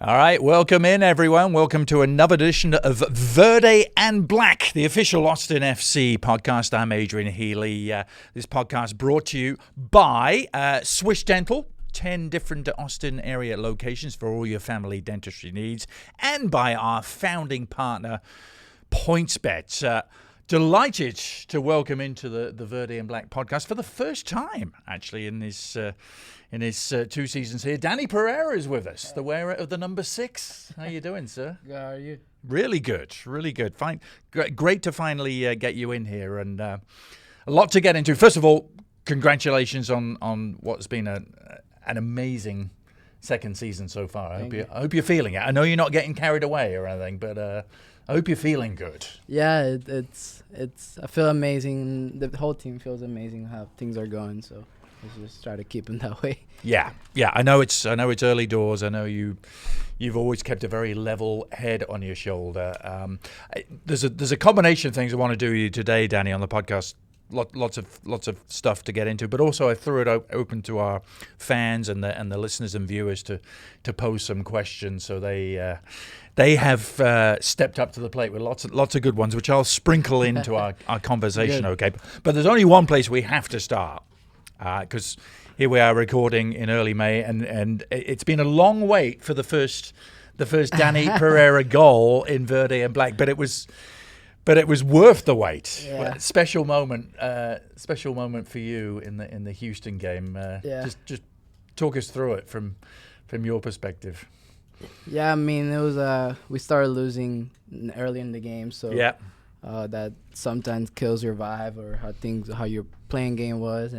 All right, welcome in, everyone. Welcome to another edition of Verde and Black, the official Austin FC podcast. I'm Adrian Healy. This podcast brought to you by Swiss Dental, 10 different Austin area locations for all your family dentistry needs, and by our founding partner, PointsBet. Delighted to welcome into the Verde and Black podcast for the first time, actually, in his 2 seasons here. Dani Pereira is with us, the wearer of the number 6. How you doing, sir? How are you? Really good, really good. Fine, great to finally get you in here, and a lot to get into. First of all, congratulations on what's been an amazing second season so far. I hope you're feeling it. I know you're not getting carried away or anything, but I hope you're feeling good. Yeah, it's. I feel amazing. The whole team feels amazing how things are going. So let's just try to keep them that way. Yeah. I know it's early doors. I know you've always kept a very level head on your shoulder. There's a combination of things I want to do with you today, Dani, on the podcast. Lots of stuff to get into, but also I threw it open to our fans and the listeners and viewers to pose some questions. So they have stepped up to the plate with lots of good ones, which I'll sprinkle into our conversation. Okay, but there's only one place we have to start because here we are recording in early May, and it's been a long wait for the first Dani Pereira goal in Verde and Black, but it was worth the wait. Yeah. Special moment for you in the Houston game. Just talk us through it from your perspective. Yeah, I mean it was. We started losing early in the game, so that sometimes kills your vibe or how your playing game was,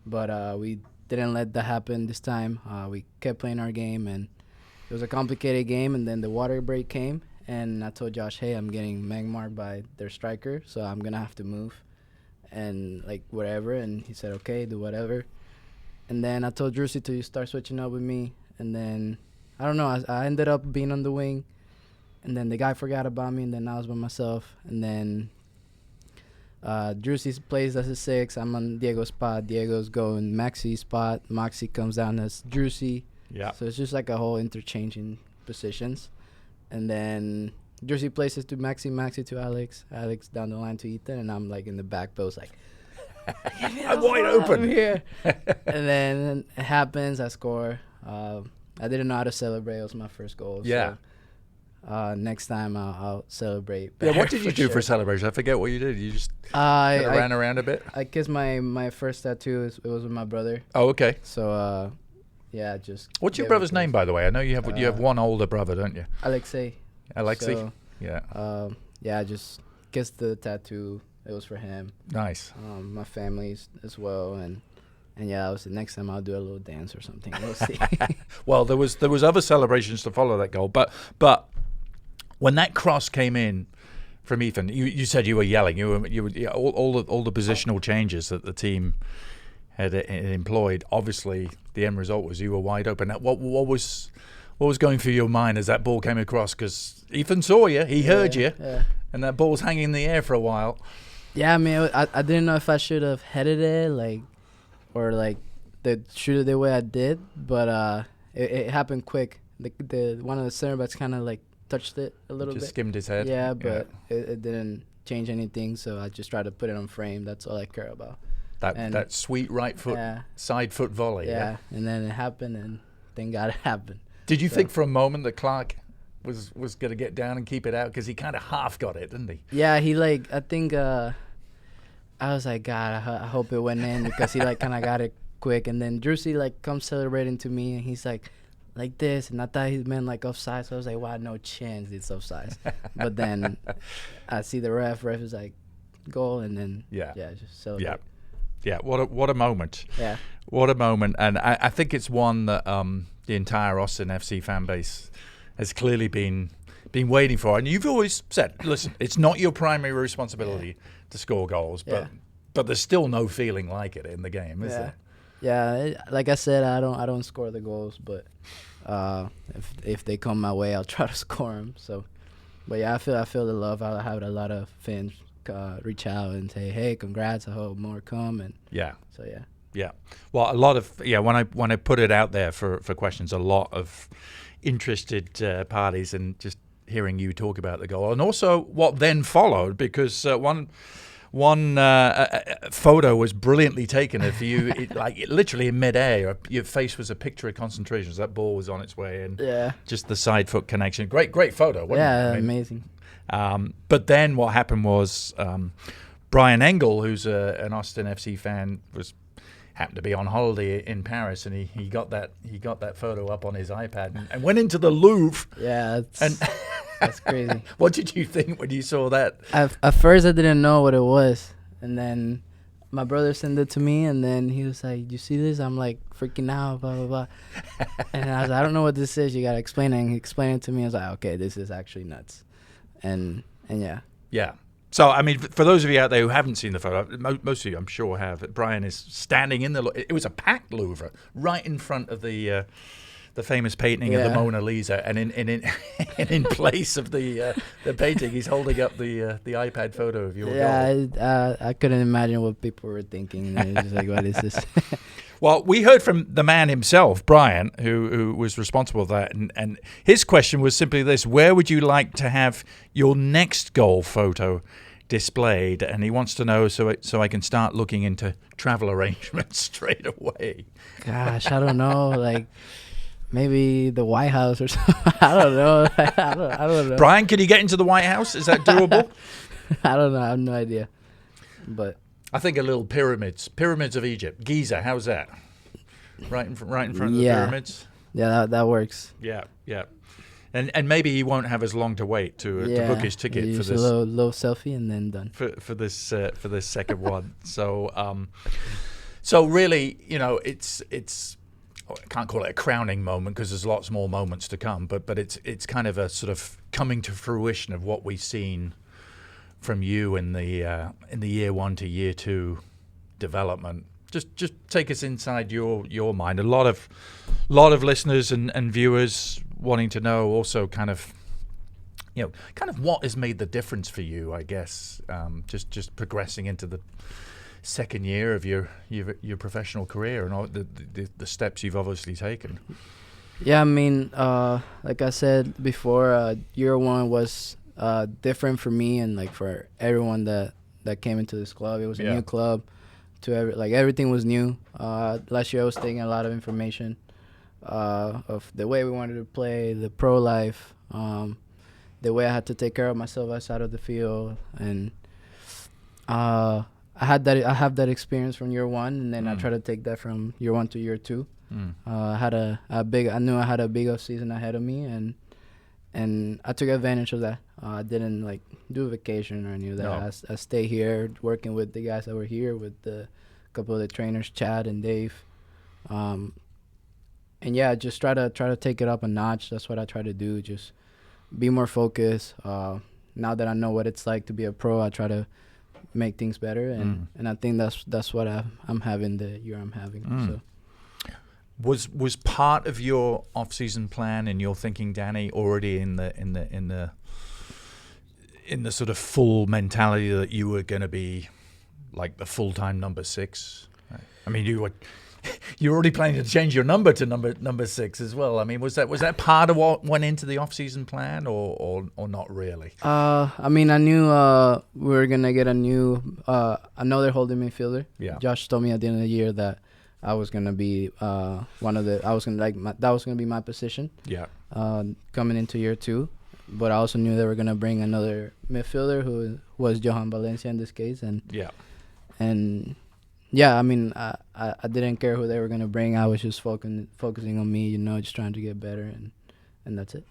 but we didn't let that happen this time. We kept playing our game, and it was a complicated game, and then the water break came. And I told Josh, hey, I'm getting marked by their striker, so I'm going to have to move and, whatever. And he said, okay, do whatever. And then I told Drusi to start switching up with me. And then, I don't know, I ended up being on the wing. And then the guy forgot about me, and then I was by myself. And then Drusi plays as a 6. I'm on Diego's spot. Diego's going Maxi's spot. Maxi comes down as Drusi. Yeah. So it's just like a whole interchanging positions. And then Jersey places to Maxi to Alex down the line to Ethan, and I'm in the back post I'm wide open. I'm here. And then it happens, I score. I didn't know how to celebrate. It was my first goal. Yeah. So, next time I'll celebrate. Yeah, what did you do for celebration? I forget what you did. You just I ran around a bit? I kissed my first tattoo. It was with my brother. Oh, okay. So, yeah, just. What's your brother's name, by the way? I know you have one older brother, don't you? Alexei. So, yeah. I just kissed the tattoo. It was for him. Nice. My family's as well, and yeah, I was the next time I'll do a little dance or something. We'll see. Well, there was other celebrations to follow that goal, but when that cross came in from Ethan, you said you were yelling. You were all the positional changes that the team had employed. Obviously, the end result was you were wide open. What was going through your mind as that ball came across? Because Ethan saw you, he heard you, and that ball was hanging in the air for a while. Yeah, I mean, I didn't know if I should have headed it, or shoot it the way I did, but it happened quick. The one of the center backs kind of touched it a little bit. Just skimmed his head. Yeah, but it didn't change anything, so I just tried to put it on frame. That's all I care about. That sweet right foot, side foot volley. Yeah, and then it happened, and thank God it happened. Did you think for a moment that Clark was going to get down and keep it out? Because he kind of half got it, didn't he? Yeah, he I think I was like, God, I hope it went in, because he kind of got it quick. And then Drusi comes celebrating to me, and he's like this, and I thought he meant offside, so I was like, wow, no chance it's offside. But then I see the ref is like, goal, and then just celebrate. Yeah, what a moment. Yeah. What a moment. And I think it's one that the entire Austin FC fan base has clearly been waiting for. And you've always said, listen, it's not your primary responsibility to score goals, but there's still no feeling like it in the game, is there? Yeah, like I said, I don't score the goals, but if they come my way, I'll try to score them. So, but yeah, I feel the love. I have a lot of fans reach out and say, hey, congrats, I hope more come. And so well, a lot of when I put it out there for questions, a lot of interested parties, and just hearing you talk about the goal, and also what then followed, because one photo was brilliantly taken of you, literally in midair. Your face was a picture of concentration as that ball was on its way in. Yeah. Just the side foot connection. Great photo, wasn't it? Yeah, amazing. But then what happened was Brian Engel, who's an Austin FC fan, happened to be on holiday in Paris, and he got that photo up on his iPad and went into the Louvre. Yeah, that's crazy. What did you think when you saw that? At first, I didn't know what it was, and then my brother sent it to me, and then he was like, "You see this?" I'm like freaking out, blah blah blah. And I was like, "I don't know what this is. You gotta explain it." And he explained it to me. I was like, "Okay, this is actually nuts." And yeah. Yeah. So, I mean, for those of you out there who haven't seen the photo, most of you, I'm sure, have. Brian is standing in it was a packed Louvre, right in front of the famous painting of the Mona Lisa, and in place of the painting, he's holding up the iPad photo of your goal. Yeah, I couldn't imagine what people were thinking. It was just like, what is this? Well, we heard from the man himself, Brian, who was responsible for that, and his question was simply this: where would you like to have your next goal photo displayed? And he wants to know so I can start looking into travel arrangements straight away. Gosh, I don't know, like maybe the White House or something. I don't know. I don't know. Brian, can you get into the White House? Is that doable? I don't know. I have no idea, but. I think a little pyramids of Egypt, Giza. How's that? Right in front of the pyramids. Yeah, that works. Yeah, and maybe he won't have as long to wait to book his ticket for this. A little selfie and then done. For this second one. So so really, it's I can't call it a crowning moment because there's lots more moments to come, but it's kind of a sort of coming to fruition of what we've seen from you in the year 1 to year 2 development. Just take us inside your mind. A lot of listeners and viewers wanting to know also kind of what has made the difference for you, I guess. Just progressing into the second year of your professional career and all the steps you've obviously taken. Yeah, I mean, like I said before, year 1 was different for me and like for everyone that came into this club. It was a new club. Everything was new. Last year I was taking a lot of information of the way we wanted to play, the pro life, the way I had to take care of myself outside of the field, and I have that experience from year 1, and then I try to take that from year 1 to year 2. I knew I had a big off season ahead of me, and I took advantage of that. I didn't do a vacation or any of that. No. I stayed here working with the guys that were here, with a couple of the trainers, Chad and Dave. And yeah, just try to take it up a notch. That's what I try to do. Just be more focused. Now that I know what it's like to be a pro, I try to make things better, and I think that's what I'm having the year I'm having. So. Was part of your off-season plan and your thinking, Dani, already in the sort of full mentality that you were going to be like the full-time number 6? I mean, you were already planning to change your number to number 6 as well. I mean, was that part of what went into the off-season plan, or not really? I mean, I knew we were gonna get another holding midfielder. Yeah. Josh told me at the end of the year that I was gonna be that was gonna be my position. Yeah. Coming into year 2, but I also knew they were gonna bring another midfielder who was Johan Valencia in this case, and I mean, I didn't care who they were gonna bring. I was just focusing on me, just trying to get better, and that's it.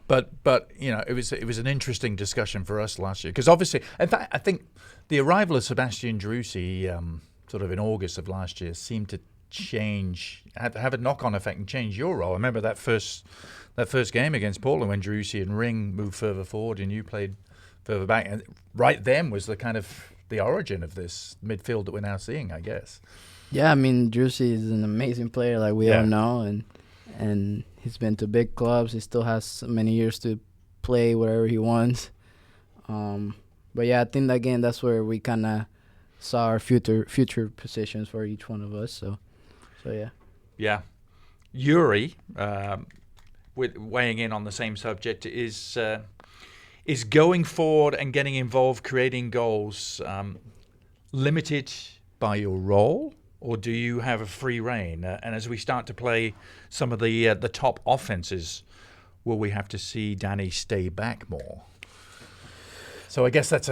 But it was an interesting discussion for us last year because obviously, in fact, I think the arrival of Sebastian Driussi sort of in August of last year seemed to have a knock-on effect and change your role. I remember that first game against Portland when Driussi and Ring moved further forward and you played further back, and right then was the kind of the origin of this midfield that we're now seeing, I guess. Yeah, I mean, Driussi is an amazing player, like we all know, and he's been to big clubs. He still has so many years to play wherever he wants. But yeah, I think again that's where we kind of saw our future positions for each one of us. So yeah. Yeah. Yuri, weighing in on the same subject is going forward and getting involved, creating goals, limited by your role, or do you have a free reign? And as we start to play some of the top offenses, will we have to see Dani stay back more? So I guess that's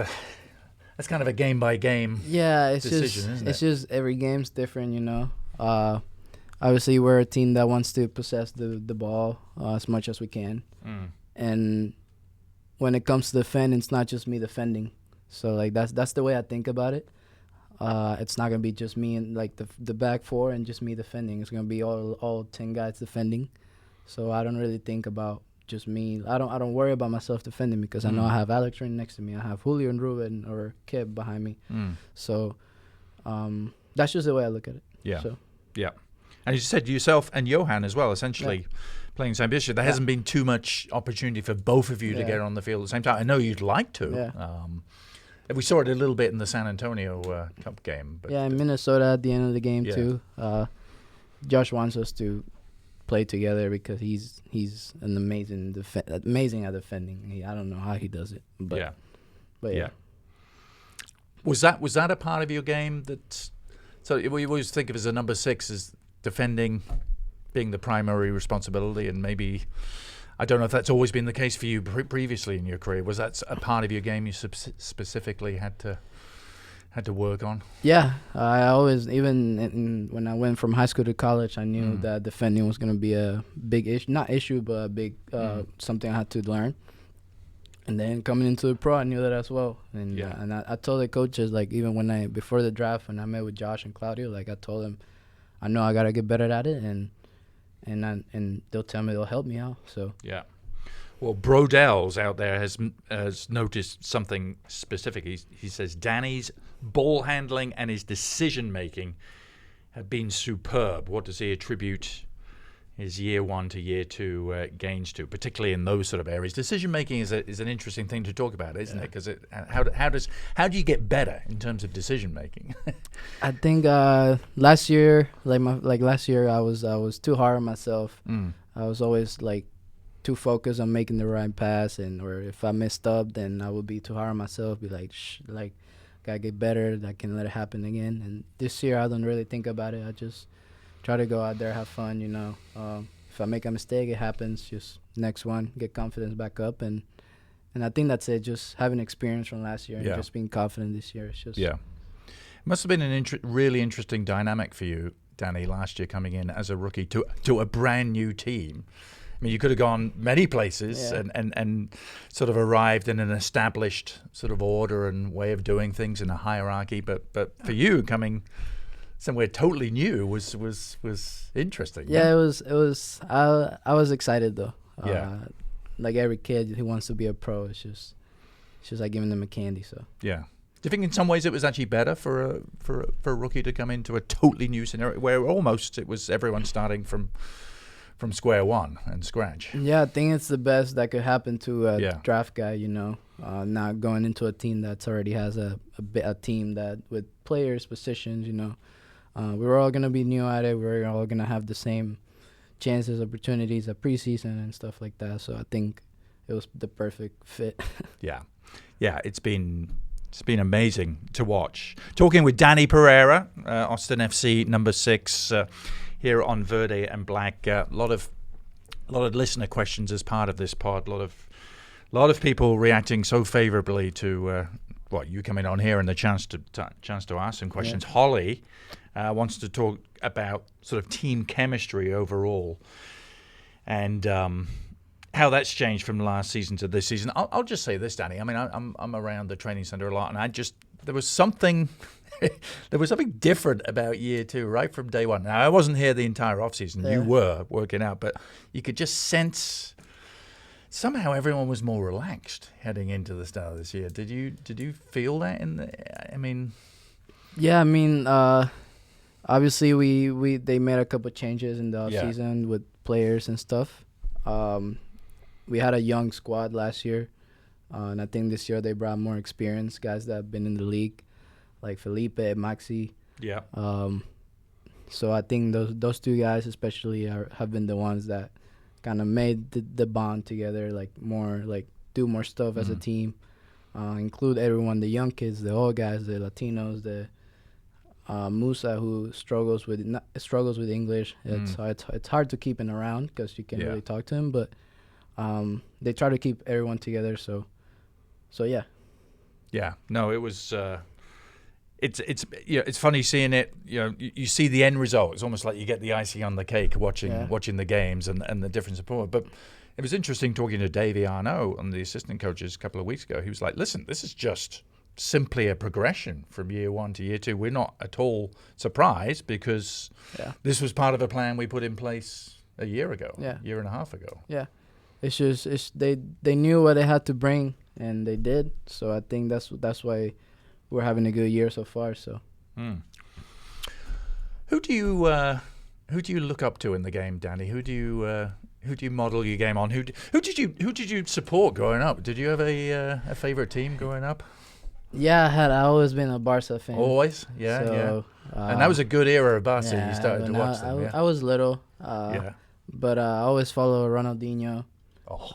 kind of a game by game decision, isn't it? It's just every game's different, you know. Obviously, we're a team that wants to possess the ball as much as we can, and when it comes to defending, it's not just me defending. So like that's the way I think about it. It's not gonna be just me and like the back four and just me defending. It's gonna be all 10 guys defending. So I don't really think about just me. I don't worry about myself defending because I know I have Alex right next to me. I have Julio and Ruben or Kip behind me. So that's just the way I look at it. Yeah. So. Yeah. And you said yourself and Johan as well, essentially playing the same position. There hasn't been too much opportunity for both of you to get on the field at the same time. I know you'd like to. Yeah. We saw it a little bit in the San Antonio Cup game. But in Minnesota at the end of the game too. Josh wants us to play together because he's an amazing at defending. I don't know how he does it, but yeah. Was that a part of your game that? So we always think of as a number 6 as defending being the primary responsibility, and maybe I don't know if that's always been the case for you previously in your career. Was that a part of your game you specifically had to work on? Yeah, I always, even when I went from high school to college, I knew that defending was going to be a big issue, not issue, but a big something I had to learn. And then coming into the pro, I knew that as well. And and I told the coaches, like, even before the draft, when I met with Josh and Claudio, like, I told them, I know I got to get better at it, and they'll tell me they'll help me out. So well, Brodel's out there has noticed something specific. He says Dani's ball handling and his decision making have been superb. What does he attribute his year 1 to year 2 gains to, particularly in those sort of areas? Decision making is an interesting thing to talk about, isn't it? Because how do you get better in terms of decision making? I think last year, last year, I was too hard on myself. I was always like too focused on making the right pass, or if I messed up, then I would be too hard on myself. Be like, gotta get better. I can let it happen again. And this year, I don't really think about it. I just try to go out there, have fun, you know. If I make a mistake, it happens. Just next one, get confidence back up, and I think that's it. Just having experience from last year and just being confident this year. It's just it must have been an really interesting dynamic for you, Dani, last year coming in as a rookie to a brand new team. I mean, you could have gone many places and sort of arrived in an established sort of order and way of doing things in a hierarchy, but for you coming somewhere totally new was interesting. Yeah, it was. I was excited though. Like every kid who wants to be a pro, it's just like giving them a candy. So yeah. Do you think in some ways it was actually better for a rookie to come into a totally new scenario where almost it was everyone starting from square one and scratch? Yeah, I think it's the best that could happen to a draft guy. You know, not going into a team that's already has a team that with players, positions. You know. We're all going to be new at it. We're all going to have the same chances, opportunities at preseason and stuff like that. So I think it was the perfect fit. Yeah, it's been amazing to watch. Talking with Dani Pereira, Austin FC number 6 here on Verde and Black. A lot of listener questions as part of this pod. A lot of people reacting so favorably to you coming on here and the chance to ask some questions. Holly wants to talk about sort of team chemistry overall and how that's changed from last season to this season. I'll just say this, Dani. I mean, I'm around the training center a lot, and there was something different about year 2 right from day one. Now, I wasn't here the entire off season. You were working out, but you could just sense somehow everyone was more relaxed heading into the start of this year. Did you feel that Yeah, I mean, obviously they made a couple changes in the offseason with players and stuff. We had a young squad last year, and I think this year they brought more experienced guys that have been in the league, like Felipe, Maxi. Yeah. So I think those 2 guys especially have been the ones that kind of made the bond together, like more like do more stuff as a team, include everyone, the young kids, the old guys, the Latinos, the Musa, who struggles with English. It's hard to keep him around because you can't really talk to him, but they try to keep everyone together. So yeah. Yeah, no, it was. It's funny seeing it. You see the end result. It's almost like you get the icing on the cake watching the games and the different support. But it was interesting talking to Davey Arnaud, on the assistant coaches, a couple of weeks ago. He was like, "Listen, this is just simply a progression from year 1 to year 2. We're not at all surprised because this was part of a plan we put in place a year ago, year and a half ago." Yeah, it's just they knew what they had to bring and they did. So I think that's why we're having a good year so far. So, who do you look up to in the game, Dani? Who do you model your game on? Who did you support growing up? Did you have a favorite team growing up? Yeah, I always been a Barca fan. Always, yeah. And that was a good era of Barca. You started to watch them. I was little, but I always follow Ronaldinho.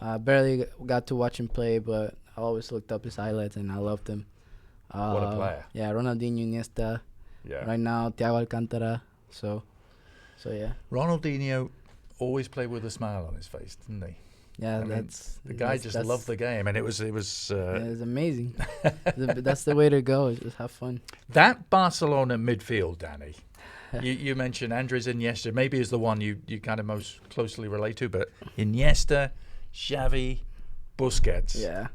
I barely got to watch him play, but I always looked up his highlights and I loved him. What a player! Yeah, Ronaldinho, Iniesta. Yeah. Right now, Thiago Alcantara. So yeah. Ronaldinho always played with a smile on his face, didn't he? Yeah, the guy just loved the game, and it was amazing. That's the way to go. Just have fun. That Barcelona midfield, Dani. you mentioned Andres Iniesta, maybe is the one you kind of most closely relate to, but Iniesta, Xavi, Busquets. Yeah.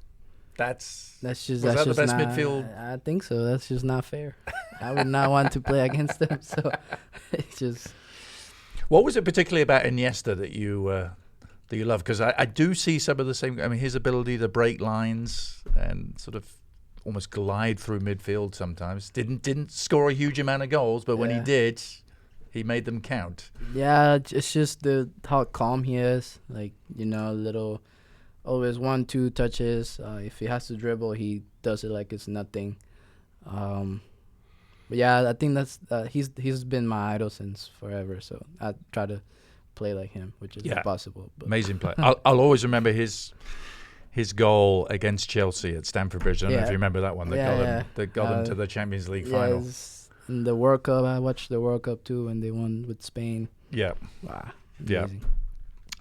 Was that the best midfield? I think so. That's just not fair. I would not want to play against them. So it's just. What was it particularly about Iniesta that you love? Because I do see some of the same. I mean, his ability to break lines and sort of almost glide through midfield sometimes. Didn't score a huge amount of goals, but when he did, he made them count. Yeah, it's just how calm he is. Like, little, always 1-2 touches. If he has to dribble, he does it like it's nothing. But yeah, I think that's he's been my idol since forever. So I try to play like him, which is impossible. But. Amazing play. I'll always remember his goal against Chelsea at Stamford Bridge. I don't know if you remember that one. That got them to the Champions League final. In the World Cup, I watched the World Cup too, when they won with Spain. Yeah. Wow. Amazing. Yeah.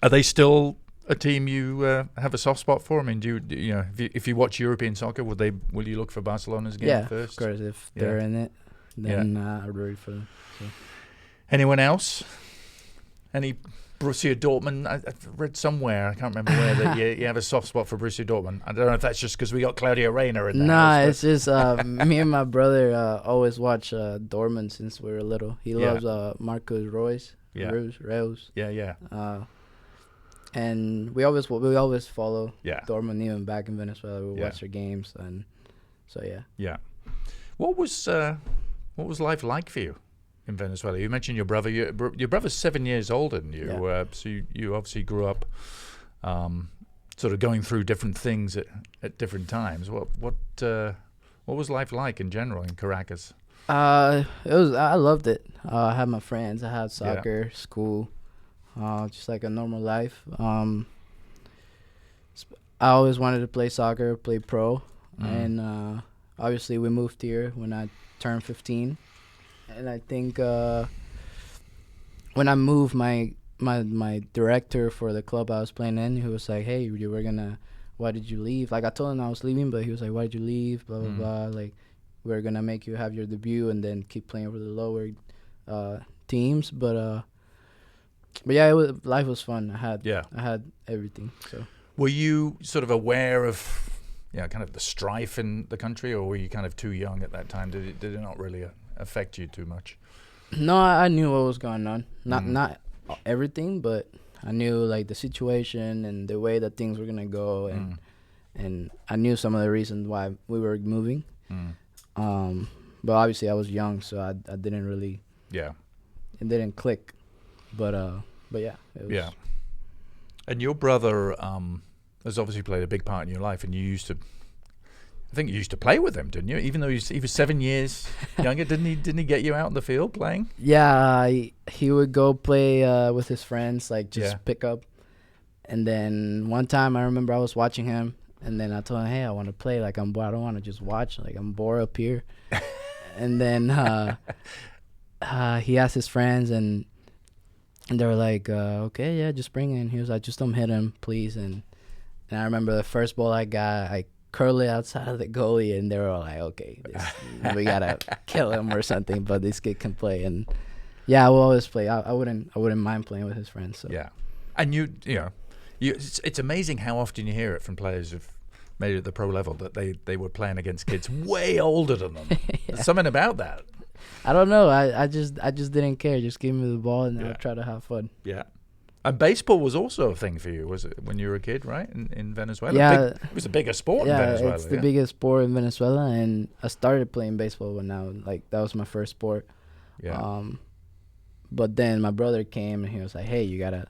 Are they still a team you have a soft spot for? I mean, if you watch European soccer, will you look for Barcelona's game first? Yeah, of course. If they're in it, then I'd root for them. So. Anyone else? Any Borussia Dortmund? I've read somewhere, I can't remember where, that you have a soft spot for Borussia Dortmund. I don't know if that's just because we got Claudio Reyna in there. Nah, it's just me and my brother always watch Dortmund since we were little. He loves Marcus Reus. Reus. Yeah. And we always follow Dortmund, even back in Venezuela. We watch their games, and so yeah. Yeah. What was life like for you in Venezuela? You mentioned your brother. Your brother's 7 years older than you, so you obviously grew up, sort of going through different things at different times. What was life like in general in Caracas? I loved it. I had my friends. I had soccer, school, just like a normal life. I always wanted to play soccer, play pro, and obviously we moved here when I turned 15. And I think when I moved, my director for the club I was playing in, he was like, "Hey, why did you leave?" Like, I told him I was leaving, but he was like, "Why did you leave?" Blah, blah, blah. Like, we're going to make you have your debut and then keep playing for the lower teams. But yeah, life was fun. I had everything. So. Were you sort of aware of kind of the strife in the country, or were you kind of too young at that time? Did it not really affect you too much? No, I knew what was going on. Not everything, but I knew like the situation and the way that things were gonna go, and I knew some of the reasons why we were moving. But obviously I was young, so I didn't really. Yeah. It didn't click, but yeah. It was. Yeah. And your brother has obviously played a big part in your life, and you used to play with him, didn't you? Even though he was 7 years younger, didn't he get you out in the field playing? Yeah, he would go play with his friends, like just pick up And then one time I remember I was watching him, and then I told him, hey, I want to play. Like, I'm bored. I don't want to just watch. Like, I'm bored up here. And then he asked his friends, and they were like, okay, yeah, just bring it in. He was like, just don't hit him, please. And I remember the first ball I got, I curled it outside of the goalie, and they were all like, okay, we got to kill him or something, but this kid can play. And, yeah, I will always play. I wouldn't mind playing with his friends. So. Yeah. And it's amazing how often you hear it from players who've made it at the pro level that they were playing against kids way older than them. Yeah. There's something about that. I don't know. I just didn't care. Just give me the ball and I'll try to have fun. Yeah. And baseball was also a thing for you, was it, when you were a kid, right? In Venezuela? Yeah. It was the biggest sport in Venezuela. Yeah, it's the biggest sport in Venezuela. And I started playing baseball that was my first sport. Yeah. But then my brother came and he was like, hey, you got to,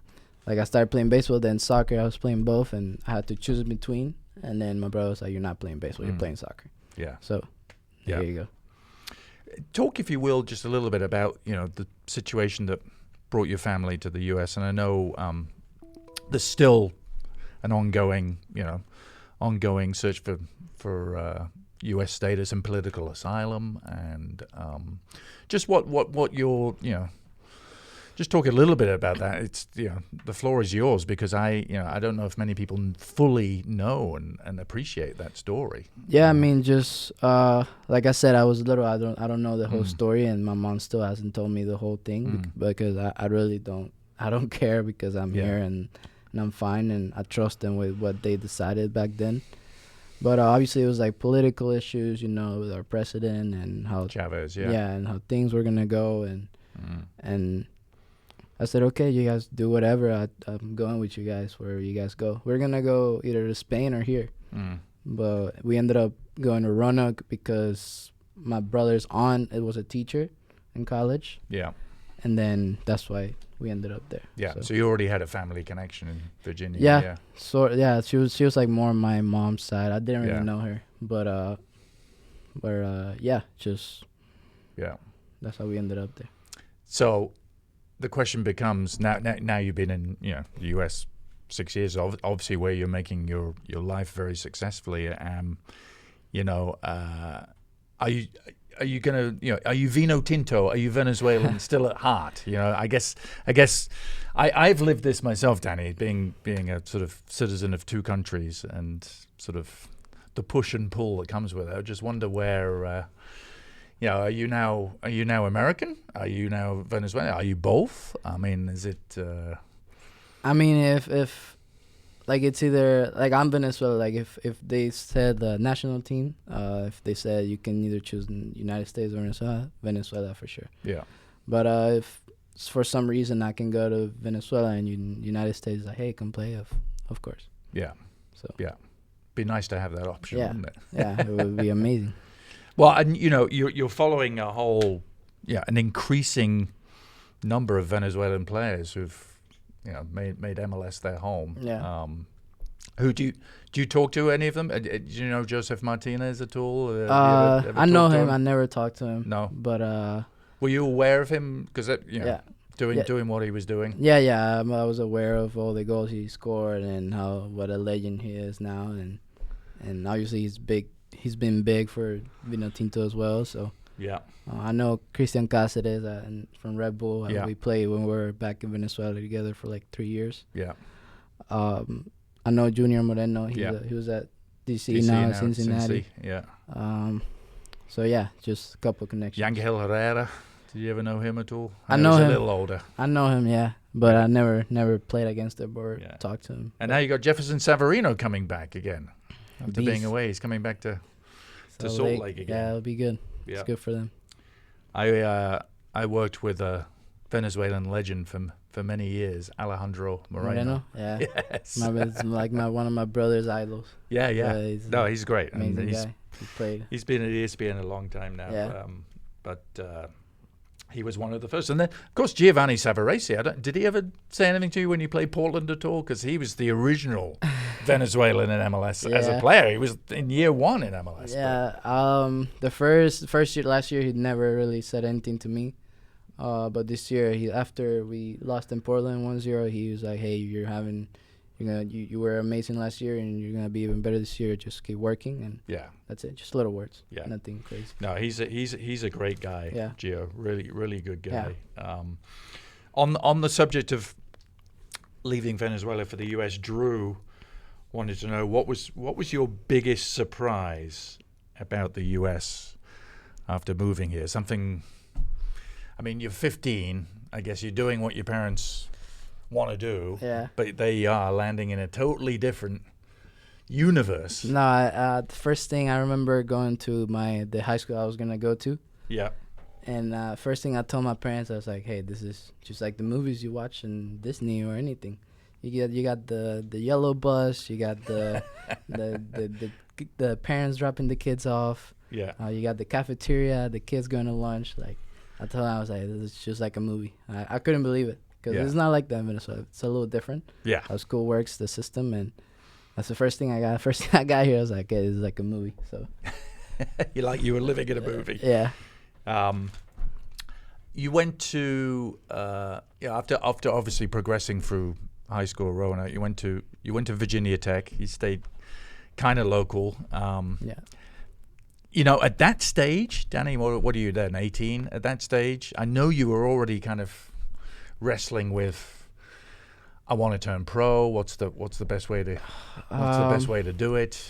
like, I started playing baseball, then soccer. I was playing both, and I had to choose between. And then my brother was like, you're not playing baseball, you're playing soccer. Yeah. So there you go. Talk, if you will, just a little bit about, the situation that brought your family to the U.S. And I know there's still an ongoing search for U.S. status and political asylum, and just what your, just talk a little bit about that. It's the floor is yours, because I don't know if many people fully know and appreciate that story. Yeah, I mean, just like I said, I was little. I don't know the whole story, and my mom still hasn't told me the whole thing because I really don't. I don't care, because I'm here and I'm fine, and I trust them with what they decided back then. But obviously, it was like political issues, with our president and how Chavez, and how things were gonna go, and I said, okay, you guys do whatever. I'm going with you guys wherever you guys go. We're going to go either to Spain or here. But we ended up going to Roanoke because my brother's aunt, it was a teacher in college. Yeah. And then that's why we ended up there. Yeah. So you already had a family connection in Virginia. Yeah. So, yeah, she was like more on my mom's side. I didn't really know her. But, that's how we ended up there. So the question becomes, now you've been in the U.S. 6 years, obviously, where you're making your life very successfully. Are you gonna are you Vino Tinto? Are you Venezuelan still at heart? I guess I've lived this myself, Dani, being a sort of citizen of two countries, and sort of the push and pull that comes with it. I just wonder where. Are you now American? Are you now Venezuelan? Are you both? I mean, is it? I mean, if like it's either like I'm Venezuela. Like if they said the national team, if they said you can either choose United States or Venezuela for sure. Yeah. But if for some reason I can go to Venezuela and United States, like, hey, come play, of course. Yeah. So yeah, be nice to have that option, wouldn't it? Yeah, it would be amazing. Well, and you're following an increasing number of Venezuelan players who've made MLS their home. Yeah. Who do you talk to, any of them? Do you know Joseph Martinez at all? Ever I know him. I never talked to him. No. But were you aware of him? Because doing what he was doing. Yeah. I was aware of all the goals he scored and what a legend he is now, and obviously he's big. He's been big for Vino Tinto as well. So yeah, I know Christian Cáceres from Red Bull. We played when we were back in Venezuela together for like 3 years. Yeah. I know Junior Moreno. He was at DC now in Cincinnati. Yeah. So yeah, just a couple of connections. Yangel Herrera. Did you ever know him at all? I know him. A little older. I know him, yeah, but I never played against him or talked to him. And now you got Jefferson Savarino coming back again. After being away, he's coming back to Salt Lake again. Yeah, it'll be good. Yeah. It's good for them. I worked with a Venezuelan legend for many years, Alejandro Moreno. Yeah. Yes. One of my brother's idols. Yeah. He's great. Amazing guy. He's been at ESPN a long time now. Yeah. But he was one of the first. And then, of course, Giovanni Savarese. Did he ever say anything to you when you played Portland at all? Because he was the original Venezuelan in MLS as a player. He was in year one in MLS. Yeah. The first year, last year, he never really said anything to me. But this year, after we lost in Portland 1-0, he was like, "Hey, you're You were amazing last year, and you're gonna be even better this year. Just keep working, and that's it. Just little words. Yeah, nothing crazy. No, he's a great guy. Yeah, Gio, really good guy. Yeah. On the subject of leaving Venezuela for the US, Drew wanted to know what was your biggest surprise about the US after moving here? Something. I mean, you're 15. I guess you're doing what your parents want to do. Yeah. But they are landing in a totally different universe. No, the first thing I remember going to the high school I was gonna go to. Yeah. And first thing I told my parents, I was like, "Hey, this is just like the movies you watch in Disney or anything. You got the yellow bus, you got the the parents dropping the kids off. Yeah. You got the cafeteria, the kids going to lunch. Like, I told them, I was like, this is just like a movie. I couldn't believe it because it's not like that in Venezuela. It's a little different. Yeah. How school works, the system, and that's the first thing I got. First thing I got here, I was like, "Hey, this is like a movie." So. You were living in a movie. Yeah. You went to after obviously progressing through high school, Rona. You went to Virginia Tech. You stayed kind of local. Yeah. You know, at that stage, Dani, what are you then? 18 at that stage? I know you were already kind of wrestling with, I want to turn pro. What's the best way to do it?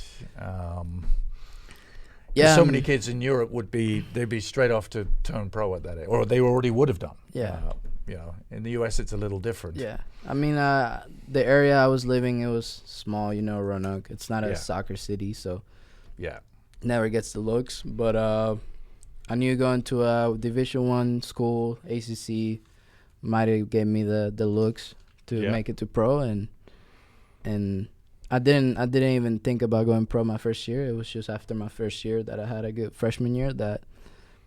Yeah, so many kids in Europe they'd be straight off to turn pro at that age, or they already would have done. Yeah. You know, in the US it's a little different. Yeah. I mean, the area I was living, it was small, you know, Roanoke. It's not a soccer city, so yeah, never gets the looks. But I knew going to a Division I school, ACC, might have gave me the looks to make it to pro, and I didn't even think about going pro my first year. It was just after my first year that I had a good freshman year that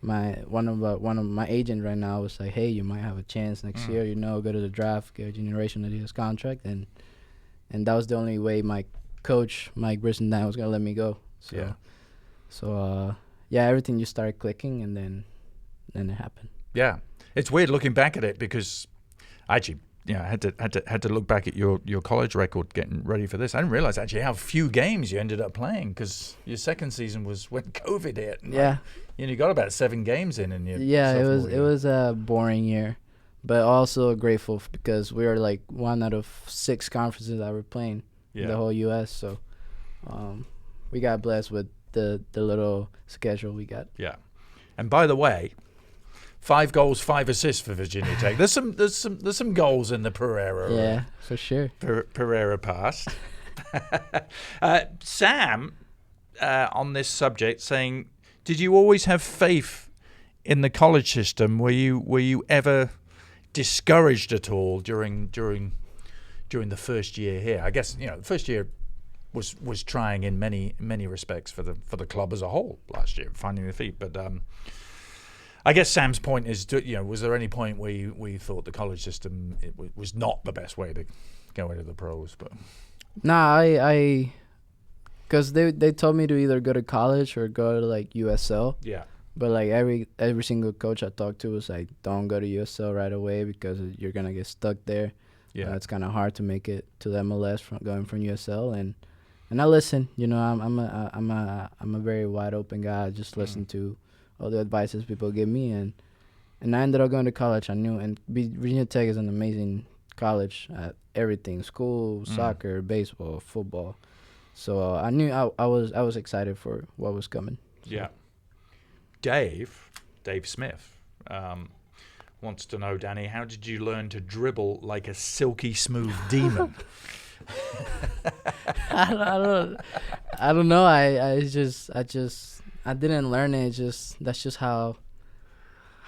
one of my agent right now was like, "Hey, you might have a chance next year. You know, go to the draft, get a generation Adidas contract," and that was the only way my coach Mike Brissenden was gonna let me go. So everything just started clicking, and then it happened. Yeah, it's weird looking back at it because actually. Yeah, I had to look back at your college record getting ready for this. I didn't realize actually how few games you ended up playing because your second season was when COVID hit. And you got about 7 games in your it was a boring year, but also grateful because we were like one out of 6 conferences that were playing in the whole U.S. So we got blessed with the little schedule we got. Yeah, and by the way. 5 goals, 5 assists for Virginia Tech. There's some goals in the Pereira. Yeah, for sure. Pereira past. Sam, on this subject, saying, did you always have faith in the college system? Were you ever discouraged at all during the first year here? I guess the first year was trying in many respects for the club as a whole last year, finding their feet, but. I guess Sam's point is, was there any point where you thought the college system was not the best way to go into the pros? But nah, because they told me to either go to college or go to like USL. Yeah. But like every single coach I talked to was like, don't go to USL right away because you're gonna get stuck there. Yeah. It's kind of hard to make it to the MLS going from USL, and I listen. You know, I'm a very wide open guy. I just listen to all the advices people give me, and I ended up going to college. I knew, and Virginia Tech is an amazing college at everything: school, soccer, baseball, football. So I knew I was excited for what was coming. So. Yeah. Dave Smith wants to know, Dani, how did you learn to dribble like a silky smooth demon? I don't know. I didn't learn it. That's just how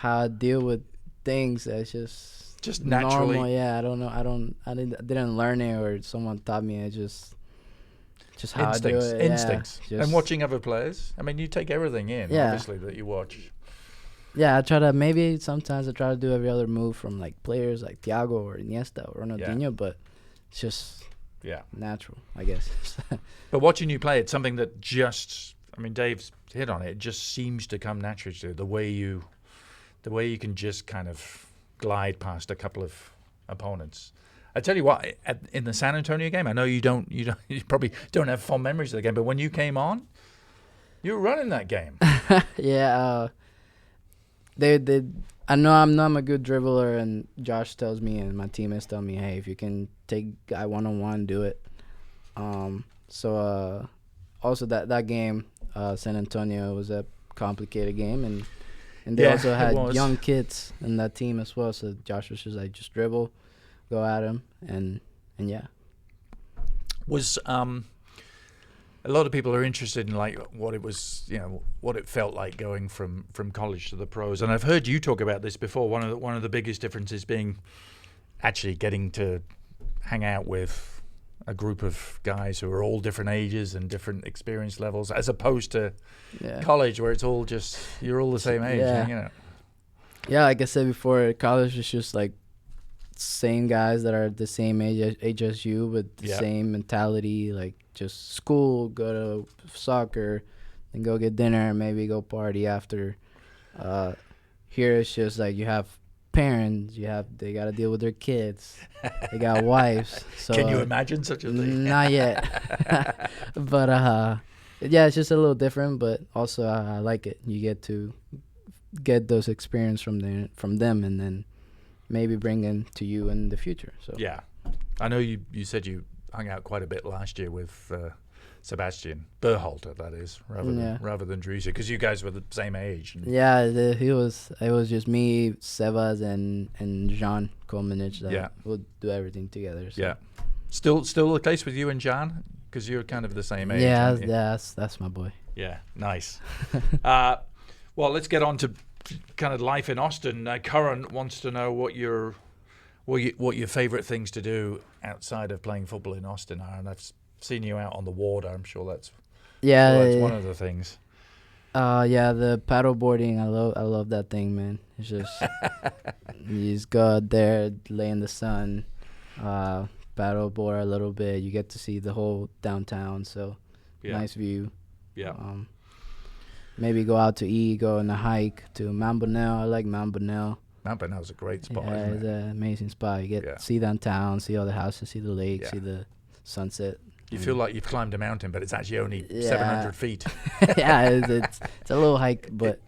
I deal with things. That's just naturally. Normal. Yeah, I don't know. I didn't learn it or someone taught me. It just how instincts. I do it. Instincts. Yeah, and watching other players. I mean, you take everything in, obviously, that you watch. Yeah, sometimes I try to do every other move from like players like Thiago or Iniesta or Ronaldinho, but it's just natural, I guess. But watching you play, it's something that Dave's hit on it. It just seems to come naturally to you, the way you can just kind of glide past a couple of opponents. I tell you what, in the San Antonio game, I know you probably don't have fond memories of the game, but when you came on, you were running that game. Yeah, I know I'm a good dribbler, and Josh tells me and my teammates tell me, hey, if you can take guy 1-on-1, do it. So also that game, San Antonio was a complicated game, and they also had young kids in that team as well. So Josh was just like, just dribble, go at him, and yeah. Was a lot of people are interested in like what it was, what it felt like going from college to the pros, and I've heard you talk about this before. One of the biggest differences being actually getting to hang out with a group of guys who are all different ages and different experience levels, as opposed to college where it's all just you're all the same age. Yeah, like I said before, college is just like same guys that are the same age as you, with the same mentality, like just school, go to soccer, then go get dinner, and maybe go party after. Here it's just like you have parents, they got to deal with their kids, they got wives. So can you imagine such a thing? Not yet. But yeah, it's just a little different, but also I like it. You get to get those experience from them, and then maybe bring them to you in the future. So yeah, I know you said you hung out quite a bit last year with Sebastian Berhalter, that is, rather than Drussia, because you guys were the same age. Yeah, it was just me, Sebas, and Jean Kolmanich that would do everything together. So. Yeah, still the case with you and Jean, because you're kind of the same age. Yeah, that's my boy. Yeah, nice. Well, let's get on to kind of life in Austin. Curran wants to know what your favorite things to do outside of playing football in Austin are, and I've seen you out on the water. I'm sure that's one of the things. The paddle boarding. I love that thing, man. It's just you just go out there, lay in the sun, paddle board a little bit. You get to see the whole downtown, so nice view. Yeah. Maybe go out to eat, go on a hike to Mount Bonnell. I like Mount Bonnell. Mount Bonnell's a great spot, yeah, isn't it? It's an amazing spot. You get to see downtown, see all the houses, see the lake, see the sunset. You feel like you've climbed a mountain, but it's actually only 700 feet. Yeah, it's a little hike, but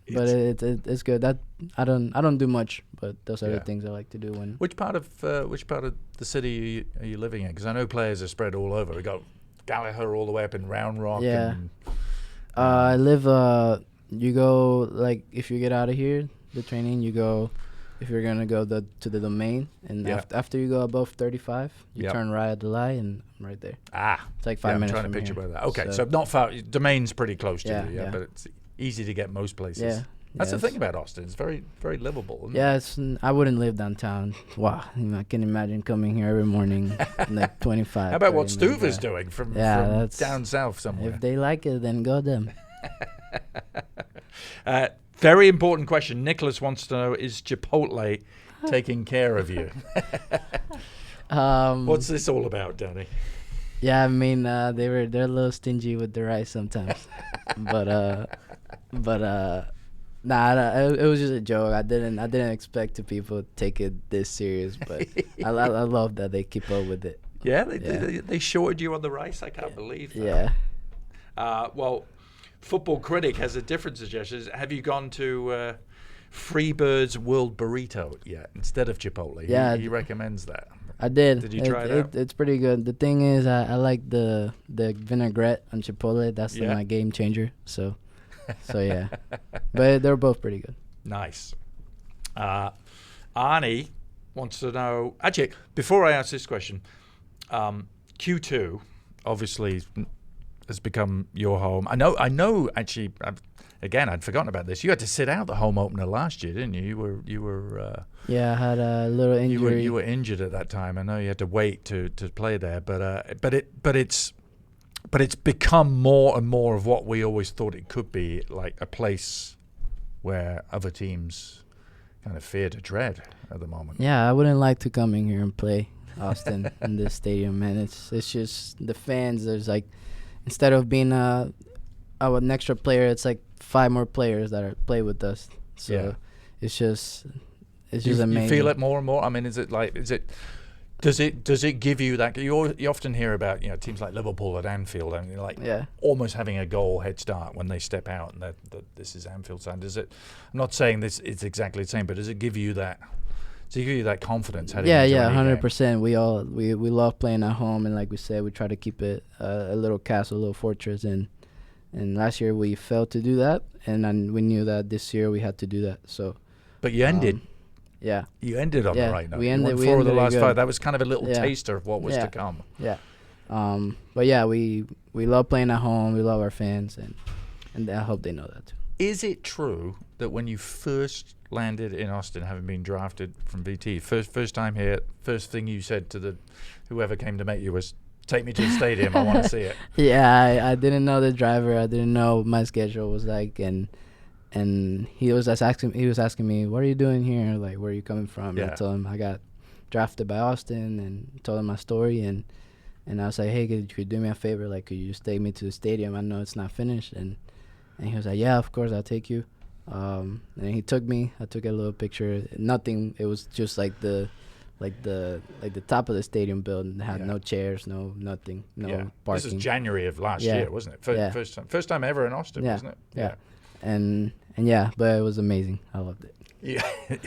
it's good. That I don't do much, but those are the things I like to do. Which part of the city are you living in? Because I know players are spread all over. We got Gallagher all the way up in Round Rock. Yeah. And, I live. You go, like, if you get out of here, the training, you go. If you're gonna go to the domain, and after you go above 35, you turn right at the light, and I'm right there. It's like 5 minutes. I'm trying to picture where that. Okay, so not far. Domain's pretty close to you, but it's easy to get most places. Yeah. That's the thing about Austin. It's very, very livable. Isn't it? I wouldn't live downtown. Wow, I can imagine coming here every morning, like 25. How about what Stuva's doing from down south somewhere? If they like it, then go them. Very important question. Nicholas wants to know: is Chipotle taking care of you? What's this all about, Dani? Yeah, I mean, they're a little stingy with the rice sometimes, but nah, it was just a joke. I didn't expect people to take it this serious, but I love that they keep up with it. Yeah, they shorted you on the rice. I can't believe that. Yeah. Well, Football Critic has a different suggestion. Have you gone to Freebird's World Burrito yet instead of Chipotle? Yeah, he recommends that. I did. Did you try it out? It's pretty good. The thing is, I like the vinaigrette on Chipotle. That's my game changer. So yeah, but they're both pretty good. Nice. Arnie wants to know. Actually, before I ask this question, Q2 obviously has become your home. I know. Actually, I'd forgotten about this. You had to sit out the home opener last year, didn't you? You were. Yeah, I had a little injury. You were injured at that time. I know you had to wait to play there, but it's become more and more of what we always thought it could be, like a place where other teams kind of fear to tread at the moment. Yeah, I wouldn't like to come in here and play Austin in this stadium, man. It's just the fans. There's like, instead of being an extra player, it's like 5 more players that play with us. So it's just amazing. You feel it more and more. I mean, is it Does it give you that? You often hear about teams like Liverpool at Anfield, and almost having a goal head start when they step out, and that this is Anfield side. Does it? I'm not saying this it's exactly the same, but does it give you that? Does it give you that confidence? Heading into 100%. We love playing at home, and like we said, we try to keep it a little castle, a little fortress, and last year we failed to do that, and then we knew that this year we had to do that. So, but you ended. Yeah. You ended on the right note. We ended 4 of the last 5. That was kind of a little taster of what was to come. Yeah. But yeah, we love playing at home. We love our fans, and I hope they know that too. Is it true that when you first landed in Austin, having been drafted from VT, first time here, first thing you said to whoever came to meet you was, "Take me to the stadium. I want to see it." Yeah, I didn't know the driver. I didn't know what my schedule was like, and he was asking me, "What are you doing here? Like, where are you coming from?" And I told him I got drafted by Austin, and told him my story, and I was like, "Hey, could you do me a favor? Like, could you just take me to the stadium? I know it's not finished." And he was like, "Yeah, of course, I'll take you." And he took me. I took a little picture. Nothing. It was just like the top of the stadium building. It had no chairs, no nothing, no parking. This is January of last year, wasn't it? First time ever in Austin, wasn't it? Yeah. And but it was amazing. I loved it. Yeah,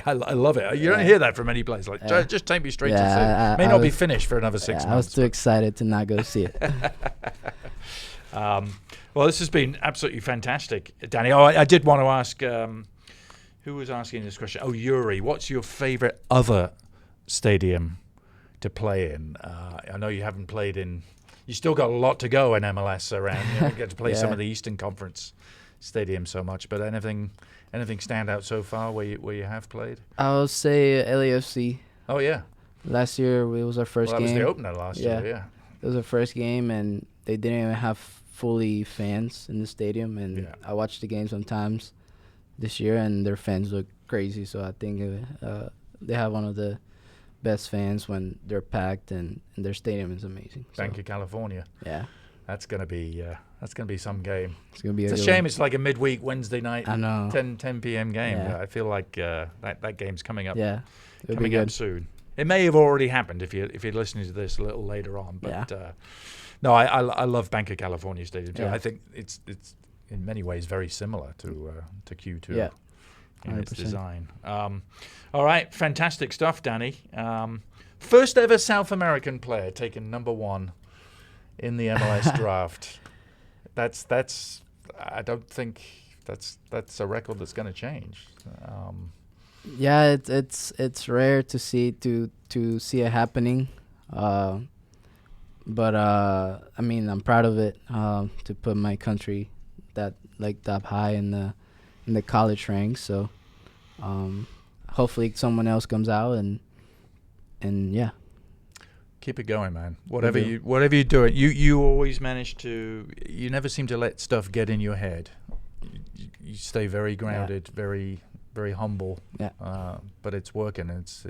I love it. You don't hear that from many places. Like, just take me straight to the May not be finished for another 6 months. I was too excited to not go see it. Well, this has been absolutely fantastic, Dani. Oh, I did want to ask, who was asking this question? Oh, Yuri, what's your favorite other stadium to play in? I know you haven't played in. You still got a lot to go in MLS around. You get to play some of the Eastern Conference stadiums so much, but anything stand out so far where you have played? I'll say LAFC. Oh yeah. Last year it was our first game. That was the opener last year. Yeah. It was our first game, and they didn't even have fully fans in the stadium, and I watched the game sometimes this year, and their fans look crazy. So I think they have one of the best fans when they're packed, and their stadium is amazing. Banc of California. Yeah. That's gonna be some game. It's gonna be. It's a shame. It's like a midweek Wednesday night, I know. 10 p.m. game. Yeah. I feel like that game's coming up. Yeah, coming up soon. It may have already happened if you're listening to this a little later on. But no, I love Banc of California Stadium too. I think it's in many ways very similar to Q2. Yeah. In its design. All right, fantastic stuff, Dani. First ever South American player taken number 1 in the MLS draft. That's I don't think that's a record that's going to change. Yeah, it's rare to see it happening, but I mean, I'm proud of it to put my country that high in the college ranks. So hopefully someone else comes out and yeah. Keep it going, man. Whatever you do it, you always manage to. You never seem to let stuff get in your head. You stay very grounded, very very humble. Yeah. But it's working. It's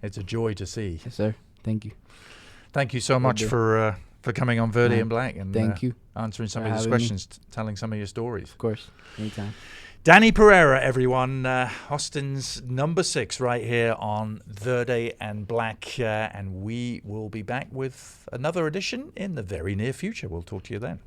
a joy to see. Yes, sir. Thank you. Thank you so much for coming on Verde and Black and thank you answering some of these questions, telling some of your stories. Of course, anytime. Dani Pereira, everyone, Austin's number 6 right here on Verde and Black, and we will be back with another edition in the very near future. We'll talk to you then.